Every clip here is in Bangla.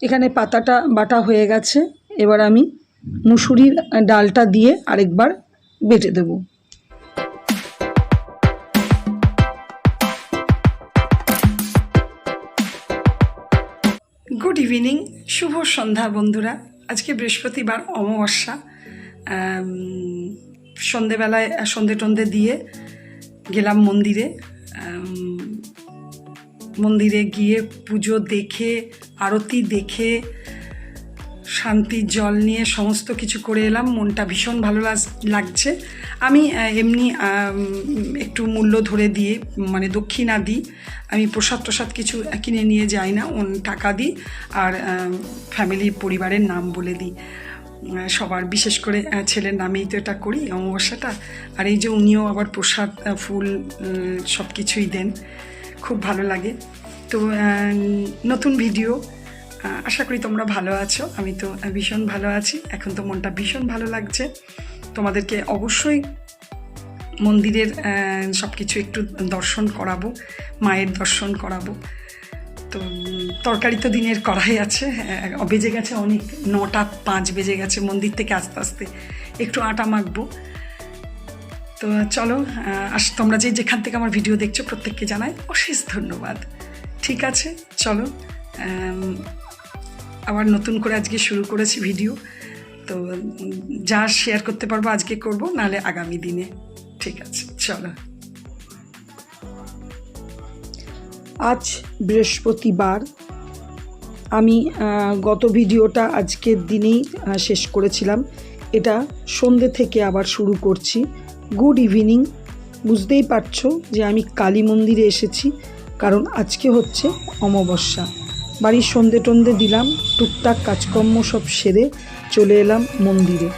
এখানে পাতাটা বাটা হয়ে গেছে, এবার আমি মুসুরির ডালটা দিয়ে আরেকবার বেটে দেব। গুড ইভিনিং, শুভ সন্ধ্যা বন্ধুরা। আজকে বৃহস্পতিবার, অমাবস্যা। সন্ধেবেলায় সন্ধে টন্ধে দিয়ে গেলাম মন্দিরে। মন্দিরে গিয়ে পুজো দেখে, আরতি দেখে, শান্তির জল নিয়ে সমস্ত কিছু করে এলাম। মনটা ভীষণ ভালো লাগছে। আমি এমনি একটু মূল্য ধরে দিয়ে, মানে দক্ষিণা দিই। আমি প্রসাদ কিছু কিনে নিয়ে যাই না, টাকা দিই আর ফ্যামিলির পরিবারের নাম বলে দিই। সবার, বিশেষ করে ছেলের নামেই তো এটা করি অমাবস্যাটা। আর এই যে উনিও আবার প্রসাদ, ফুল সব কিছুই দেন, খুব ভালো লাগে। তো নতুন ভিডিও, আশা করি তোমরা ভালো আছো। আমি তো ভীষণ ভালো আছি। এখন তো মনটা ভীষণ ভালো লাগছে। তোমাদেরকে অবশ্যই মন্দিরের সব কিছু একটু দর্শন করাবো, মায়ের দর্শন করাবো। তো তরকারি তো দিনের কড়াই আছে, বেজে গেছে অনেক, 9:05 বেজে গেছে। মন্দির থেকে আস্তে আস্তে একটু আটা মাখবো। তো চলো, তোমরা যেখান থেকে আমার ভিডিও দেখছো প্রত্যেককে জানাই অশেষ ধন্যবাদ। ঠিক আছে, চলো। আবার নতুন করে আজকে শুরু করেছি ভিডিও। তো যা শেয়ার করতে পারবো আজকে করব, নাহলে আগামী দিনে। ঠিক আছে, চলো। আজ বৃহস্পতিবার। আমি গত ভিডিওটা আজকের দিনেই শেষ করেছিলাম। এটা সন্ধ্যে থেকে আবার শুরু করছি। Good evening. বুঝতেই পারছো যে আমি কালী মন্দিরে এসেছি, কারণ আজকে হচ্ছে অমাবস্যা। বাড়ির সন্ধে টন্ধে দিলাম, টুকটাক কাজকর্ম সব সেরে চলে এলাম মন্দিরে।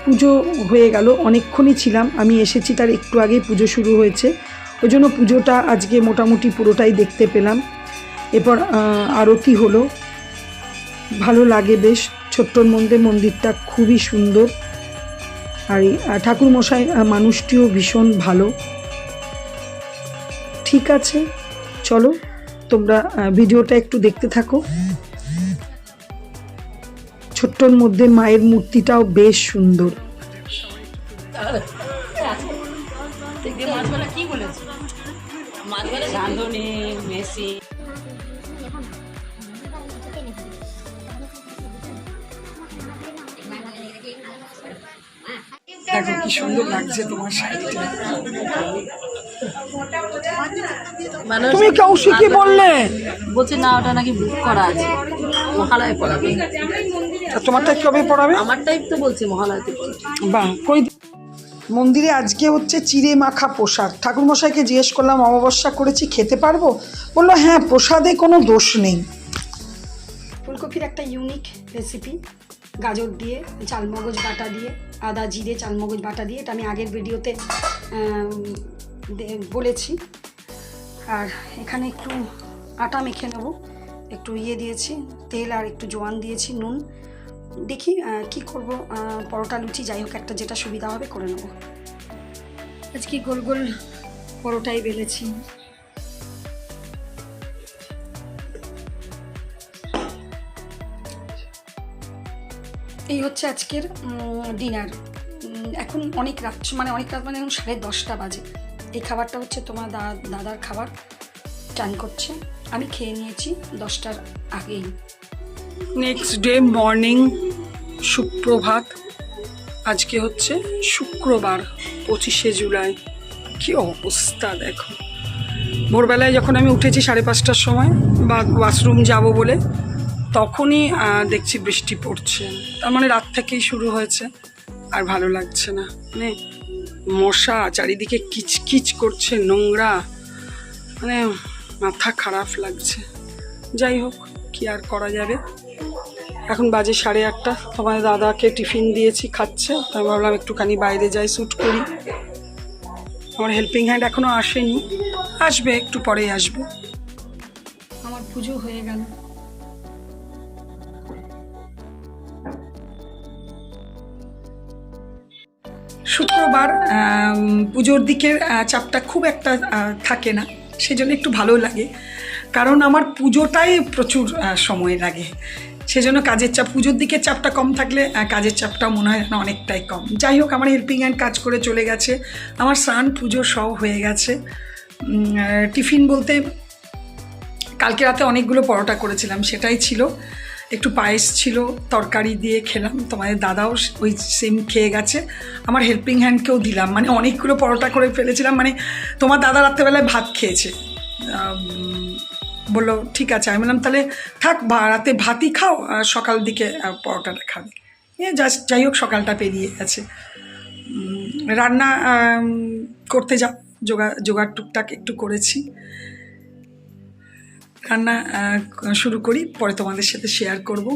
পুজো হয়ে গেল, অনেকক্ষণই ছিলাম। আমি এসেছি তার একটু আগেই পুজো শুরু হয়েছে, ওই জন্য পুজোটা আজকে মোটামুটি পুরোটাই দেখতে পেলাম। এরপর আরতি হলো, ভালো লাগে বেশ। ছোট্টর মধ্যে মন্দিরটা খুবই সুন্দর। আর ঠাকুরমশাই মানুষটিও ভীষণ ভালো। ঠিক আছে, চলো তোমরা ভিডিওটা একটু দেখতে থাকো। ছোট্টর মধ্যে মায়ের মূর্তিটাও বেশ সুন্দর। দেখো কি সুন্দর লাগছে তোমার শাড়িটা। তুমি কৌশিকী বললে, বলছে না ওটা নাকি বুক করা আছে, মহালয়ে পড়াবে। তোমারটা কবে পড়াবে? আমারটাই তো বলছে মহালয়তে পড়াবে। বাহ, কই মন্দিরে আজকে হচ্ছে চিড়ে মাখা প্রসাদ। ঠাকুরমশাইকে জিজ্ঞেস করলাম অমাবস্যা করেছি, খেতে পারবো? বললো হ্যাঁ, প্রসাদে কোনো দোষ নেই। ফুলকপির একটা ইউনিক রেসিপি, গাজর দিয়ে, চালমগজ বাটা দিয়ে, আদা জিরে চালমগজ বাটা দিয়ে। এটা আমি আগের ভিডিওতে বলেছি। আর এখানে একটু আটা মেখে নেব, একটু দিয়েছি তেল, আর একটু জোয়ান দিয়েছি, নুন। দেখি কি করব, পরোটা লুচি যাই হোক একটা, যেটা সুবিধা হবে করে নেব। আজকে গোল গোল পরোটাই বেলেছি। এই হচ্ছে আজকের ডিনার। এখন অনেক রাত, মানে এখন 10:30 বাজে। এই খাবারটা হচ্ছে তোমার দাদার খাবার, চান করছে। আমি খেয়ে নিয়েছি 10টার আগেই। নেক্সট ডে মর্নিং, সুপ্রভাত। আজকে হচ্ছে শুক্রবার, 25শে জুলাই। কি অবস্থা দেখো। ভোরবেলায় যখন আমি উঠেছি 5:30টার সময়, বা ওয়াশরুম যাব বলে, তখনই দেখছি বৃষ্টি পড়ছে। তার মানে রাত থেকেই শুরু হয়েছে। আর ভালো লাগছে না, মানে মশা চারিদিকে কিচকিচ করছে, নোংরা, মানে মাথা খারাপ লাগছে। যাই হোক, কি আর করা যাবে। এখন বাজে 8:30। তোমার দাদাকে টিফিন দিয়েছি, খাচ্ছে। তাই ভাবলাম একটুখানি বাইরে যাই, শ্যুট করি। আমার হেল্পিং হ্যান্ড এখনও আসেনি, আসবে, একটু পরেই আসবে। আমার পুজো হয়ে গেল। শুক্রবার পুজোর দিকের চাপটা খুব একটা থাকে না, সেই জন্য একটু ভালো লাগে। কারণ আমার পুজোটাই প্রচুর সময় লাগে, সেজন্য কাজের চাপ, পুজোর দিকে চাপটা কম থাকলে কাজের চাপটাও মনে হয় না অনেকটাই কম। যাই হোক, আমার হেল্পিং হ্যান্ড কাজ করে চলে গেছে, আমার স্নান পুজো সব হয়ে গেছে। টিফিন বলতে কালকে রাতে অনেকগুলো পরোটা করেছিলাম, সেটাই ছিল, একটু পায়েস ছিল, তরকারি দিয়ে খেলাম, তোমাদের দাদাও ওই সেম খেয়ে গেছে, আমার হেল্পিং হ্যান্ডকেও দিলাম, মানে অনেকগুলো পরোটা করে ফেলেছিলাম, মানে তোমার দাদা রাত্রেবেলায় ভাত খেয়েছে, বললো ঠিক আছে, আমি বললাম তাহলে থাক, রাতে ভাতই খাও, সকাল দিকে পরোটাটা খাবে। জাস্ট যাই হোক, সকালটা পেরিয়ে গেছে। রান্না করতে যাও, জোগাড় টুকটাক একটু করেছি, রান্না শুরু করি, পরে তোমাদের সাথে শেয়ার করব।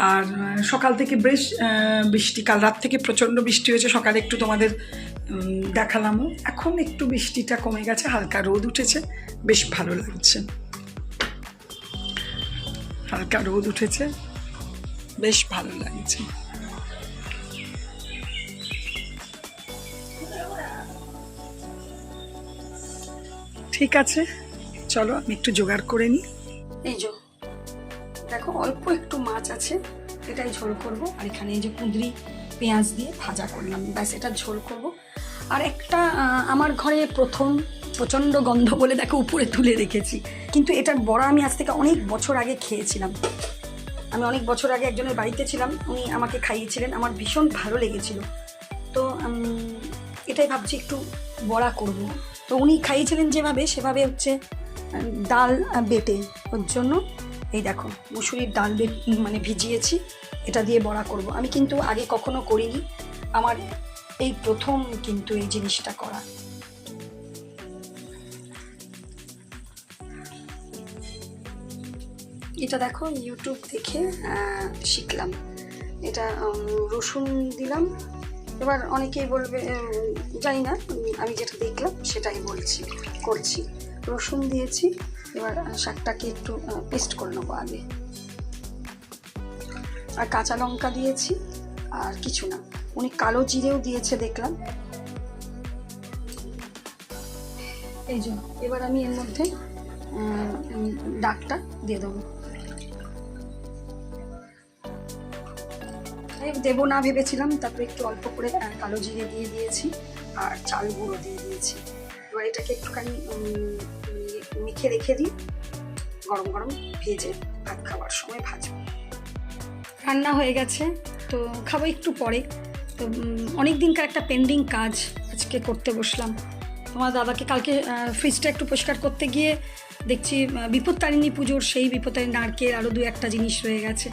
আর সকাল থেকে বেশ বৃষ্টি, কাল রাত থেকে প্রচণ্ড বৃষ্টি হয়েছে, সকালে একটু তোমাদের দেখালামও, এখন একটু বৃষ্টিটা কমে গেছে, হালকা রোদ উঠেছে, বেশ ভালো লাগছে, হালকা রোদ উঠেছে, বেশ ভালো লাগছে। ঠিক আছে, চলো আমি একটু জোগাড় করে নিই। এই যে দেখো, অল্প একটু মাছ আছে, এটাই ঝোল করব। আর এখানে এই যে কুঁদরি পেঁয়াজ দিয়ে ভাজা করলাম, ব্যাস এটা ঝোল করব। আর একটা আমার ঘরে প্রথম প্রচণ্ড গন্ধ বলে দেখো উপরে তুলে রেখেছি, কিন্তু এটার বড়া আমি আজ থেকে অনেক বছর আগে খেয়েছিলাম। আমি অনেক বছর আগে একজনের বাড়িতে ছিলাম, উনি আমাকে খাইয়েছিলেন, আমার ভীষণ ভালো লেগেছিল। তো এটাই ভাবছি একটু বড়া করব। তো উনি খাইয়েছিলেন যেভাবে, সেভাবে হচ্ছে ডাল বেটে, ওর জন্য এই দেখো মুসুরির ডাল মানে ভিজিয়েছি, এটা দিয়ে বড়া করব। আমি কিন্তু আগে কখনো করিনি, আমার এই প্রথম কিন্তু এই জিনিসটা করা। এটা দেখো ইউটিউব দেখে শিখলাম, এটা রসুন দিলাম, এবার অনেকেই বলবে জানি না, আমি যেটা দেখলাম সেটাই করছি। রসুন দিয়েছি, এবার শাকটাকে একটু পেস্ট করে নেবো আগে, আর কাঁচা লঙ্কা দিয়েছি, আর কিছু না, উনি কালো জিরেও দিয়েছে দেখলাম। এই জন্য এবার আমি এর মধ্যে ডাকটা দিয়ে দেবো, দেবো না ভেবেছিলাম, তারপরে একটু অল্প করে কালো জিরে দিয়ে দিয়েছি, আর চাল গুঁড়ো দিয়ে দিয়েছি। এবার এটাকে একটুখানি মেখে রেখে দিই, গরম গরম ভেজে ভাত খাওয়ার সময় ভাজবো। রান্না হয়ে গেছে, তো খাবো একটু পরে। তো অনেক দিনকার একটা পেন্ডিং কাজ আজকে করতে বসলাম। তোমার দাদাকে কালকে ফ্রিজটা একটু পরিষ্কার করতে গিয়ে দেখছি বিপত্তারিণী পুজোর সেই বিপত্তারিণী নারকেল আরও 2-1টা জিনিস রয়ে গেছে,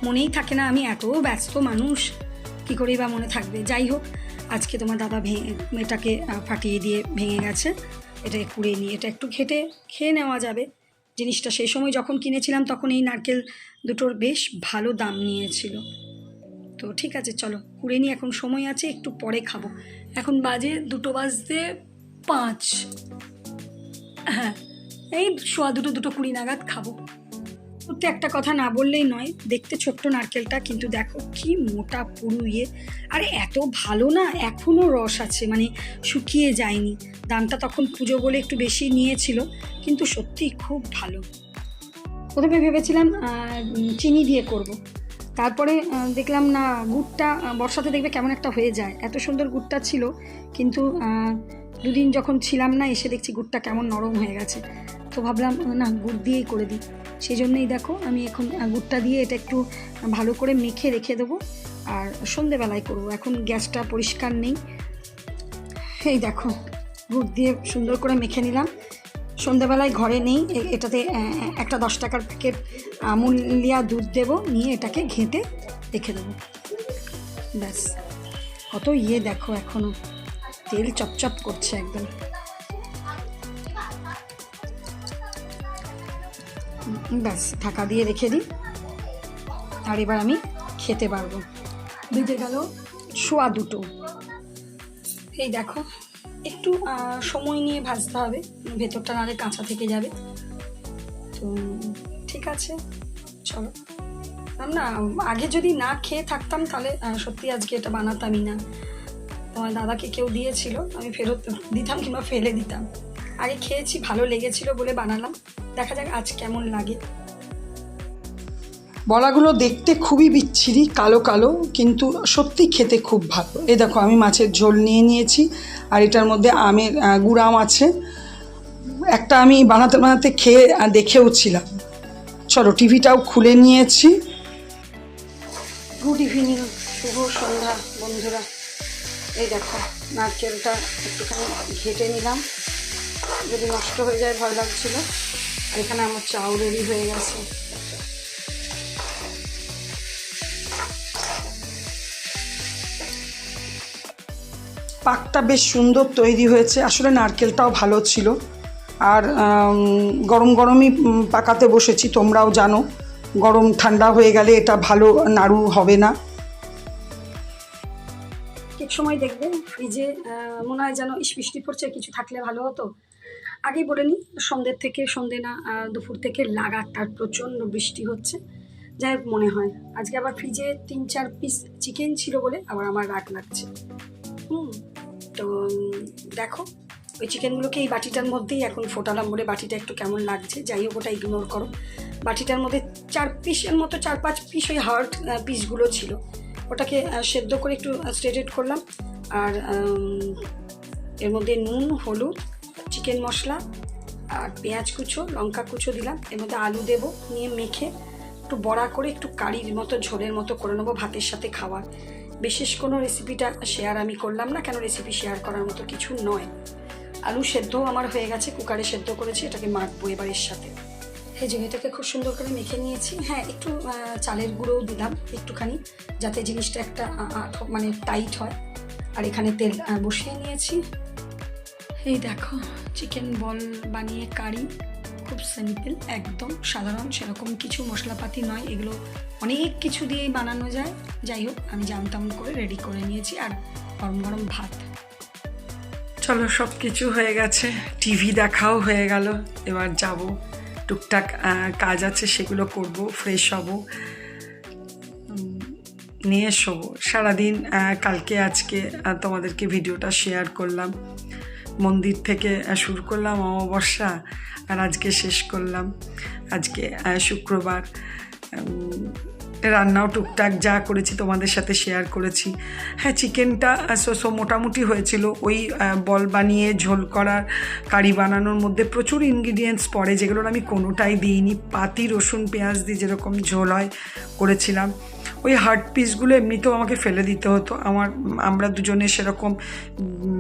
মনেই থাকে না, আমি এত ব্যস্ত মানুষ, কী করেই বা মনে থাকবে। যাই হোক, আজকে তোমার দাদা এটাকে ফাটিয়ে দিয়ে ভেঙে গেছে, এটাকে কুড়িয়ে নিয়ে এটা একটু ঘেটে খেয়ে নেওয়া যাবে। জিনিসটা সেই সময় যখন কিনেছিলাম তখন এই নারকেল দুটোর বেশ ভালো দাম নিয়েছিল। তো ঠিক আছে, চলো কুড়ে নিই, এখন সময় আছে, একটু পরে খাবো। এখন বাজে 2:05, হ্যাঁ এই 2:20 নাগাদ খাবো। তো একটা কথা না বললেই নয়, দেখতে ছোট্ট নারকেলটা, কিন্তু দেখো কি মোটা পুরু ইয়ে, আর এত ভালো না, এখনও রস আছে, মানে শুকিয়ে যায়নি। দামটা তখন পুজো বলে একটু বেশি নিয়েছিল, কিন্তু সত্যি খুব ভালো। প্রথমে ভেবেছিলাম চিনি দিয়ে করব, তারপরে দেখলাম না, গুড়টা বর্ষাতে দেখবে কেমন একটা হয়ে যায়, এত সুন্দর গুড়টা ছিল, কিন্তু 2 দিন যখন ছিলাম না, এসে দেখছি গুড়টা কেমন নরম হয়ে গেছে। তো ভাবলাম না, গুড় দিয়েই করে দিই, সেই জন্যই দেখো আমি এখন গুড়টা দিয়ে এটা একটু ভালো করে মেখে রেখে দেবো, আর সন্ধেবেলায় করবো। এখন গ্যাসটা পরিষ্কার নেই, এই দেখো গুড় দিয়ে সুন্দর করে মেখে নিলাম। সন্ধেবেলায় ঘরে নেই, এটাতে একটা 10 টাকার প্যাকেট আমুলিয়া দুধ দেবো, নিয়ে এটাকে ঘেঁটে রেখে দেবো, ব্যাস। কত ইয়ে দেখো, এখনও তেল চপচপ করছে একদম। ব্যাস, ঢাকা দিয়ে রেখে দিই, আর এবার আমি খেতে পারবো। বেজে গেল 2:15। এই দেখো, একটু সময় নিয়ে ভাজতে হবে, ভেতরটা নাহলে কাঁচা থেকে যাবে। তো ঠিক আছে, চলো। না, আগে যদি না খেয়ে থাকতাম তাহলে সত্যি আজকে এটা বানাতামই না। তোমার দাদাকে কেউ দিয়েছিল, আমি ফেরত দিতাম কিংবা ফেলে দিতাম। আগে খেয়েছি, ভালো লেগেছিল বলে বানালাম। দেখা যাক আজ কেমন লাগে। বড়াগুলো দেখতে খুবই বিচ্ছিরি, কালো কালো, কিন্তু সত্যি খেতে খুব ভালো। এই দেখো আমি মাছের ঝোল নিয়ে নিয়েছি, আর এটার মধ্যে আমের গুড় আম আছে। একটা আমি বানাতে বানাতে খেয়ে দেখেও ছিলাম। চলো টিভিটাও খুলে নিয়েছি। গুড ইভিনিং, শুভ সন্ধ্যা বন্ধুরা। এই দেখো নারকেলটা একটুখানি ঘেটে নিলাম, যদি নষ্ট হয়ে যায় ভয় লাগছিল। আর এখানে আমার চাউ রেডি হয়ে গেছে। পাকটা বেশ সুন্দর তৈরি হয়েছে, আসলে নারকেলটাও ভালো ছিল। আর গরম গরমই পাকাতে বসেছি, তোমরাও জানো গরম ঠান্ডা হয়ে গেলে এটা ভালো নাড়ু হবে না। ঠিক সময় দেখবে ফ্রিজে মনে হয় যেন বৃষ্টি পড়ছে, কিছু থাকলে ভালো হতো। আগেই বলে নিই, সন্ধ্যের থেকে সন্ধ্যে না দুপুর থেকে লাগাতার প্রচণ্ড বৃষ্টি হচ্ছে। যাই হোক মনে হয় আজকে আবার ফ্রিজে 3-4 পিস চিকেন ছিল বলে আবার আমার রাগ লাগছে। তো দেখো ওই চিকেনগুলোকে এই বাটিটার মধ্যেই এখন ফোটালাম বলে বাটিটা একটু কেমন লাগছে। যাই হোক ওটা ইগনোর করো। বাটিটার মধ্যে 4 পিসের মতো 4-5 পিস ওই হার্ড পিসগুলো ছিল, ওটাকে সেদ্ধ করে একটু স্ট্রেটেড করলাম। আর এর মধ্যে নুন, হলুদ, চিকেন মশলা আর পেঁয়াজ কুচো, লঙ্কা কুচো দিলাম। এর মধ্যে আলু দেবো, নিয়ে মেখে একটু বড়া করে একটু কারির মতো ঝোলের মতো করে নেবো ভাতের সাথে খাওয়ার। বিশেষ কোনো রেসিপিটা শেয়ার আমি করলাম না, কেন রেসিপি শেয়ার করার মতো কিছু নয়। আলু সেদ্ধ আমার হয়ে গেছে, কুকারে সেদ্ধ করেছি, এটাকে মাখবো এবারের সাথে। এই যে এটাকে খুব সুন্দর করে মেখে নিয়েছি। হ্যাঁ, একটু চালের গুঁড়োও দিলাম একটুখানি, যাতে জিনিসটা একটা মানে টাইট হয়। আর এখানে তেল বসিয়ে নিয়েছি। এই দেখো চিকেন বল বানিয়ে কারি, খুব সিম্পল, একদম সাধারণ, সেরকম কিছু মশলাপাতি নয়, এগুলো অনেক কিছু দিয়েই বানানো যায়। যাই হোক আমি জানতাম করে রেডি করে নিয়েছি, আর গরম গরম ভাত। চলো সব কিছু হয়ে গেছে, টিভি দেখাও হয়ে গেল। এবার যাব, টুকটাক কাজ আছে সেগুলো করব, ফ্রেশ হব, নিয়ে শোবো। সারাদিন কালকে আজকে তোমাদেরকে ভিডিওটা শেয়ার করলাম, মন্দির থেকে শুরু করলাম অমাবস্যা, আর আজকে শেষ করলাম। আজকে শুক্রবার, রান্নাও টুকটাক যা করেছি তোমাদের সাথে শেয়ার করেছি। হ্যাঁ, চিকেনটা মোটামুটি হয়েছিল। ওই বল বানিয়ে ঝোল করার কারি বানানোর মধ্যে প্রচুর ইনগ্রিডিয়েন্টস পড়ে, যেগুলোর আমি কোনোটাই দিইনি। পাতি রসুন পেঁয়াজ দিয়ে যেরকম ঝোল হয় করেছিলাম। ওই হার্ড পিসগুলো এমনিতেও আমাকে ফেলে দিতে হতো। আমরা দুজনে সেরকম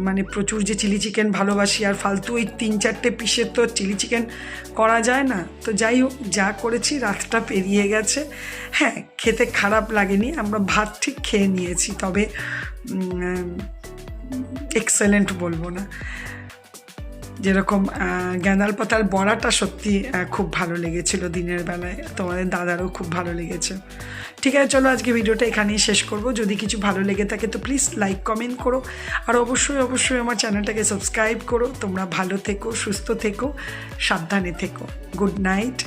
মানে প্রচুর যে চিলি চিকেন ভালোবাসি, আর ফালতু ওই 3-4টে পিসের তো চিলি চিকেন করা যায় না। তো যাই হোক, যা করেছি, রাতটা পেরিয়ে গেছে। হ্যাঁ, খেতে খারাপ লাগেনি, আমরা ভাত ঠিক খেয়ে নিয়েছি, তবে এক্সেলেন্ট বলবো না। যেরকম গ্যাঁদাল পাতার বড়াটা সত্যি খুব ভালো লেগেছিলো দিনের বেলায়, তোমাদের দাদারও খুব ভালো লেগেছে। ঠিক আছে, চলো আজকে ভিডিওটা এখানেই শেষ করব। যদি কিছু ভালো লেগে থাকে তো প্লিজ লাইক কমেন্ট করো, আর অবশ্যই আমার চ্যানেলটাকে সাবস্ক্রাইব করো। তোমরা ভালো থেকো, সুস্থ থেকো, সাবধানে থেকো। Good night,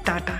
tata.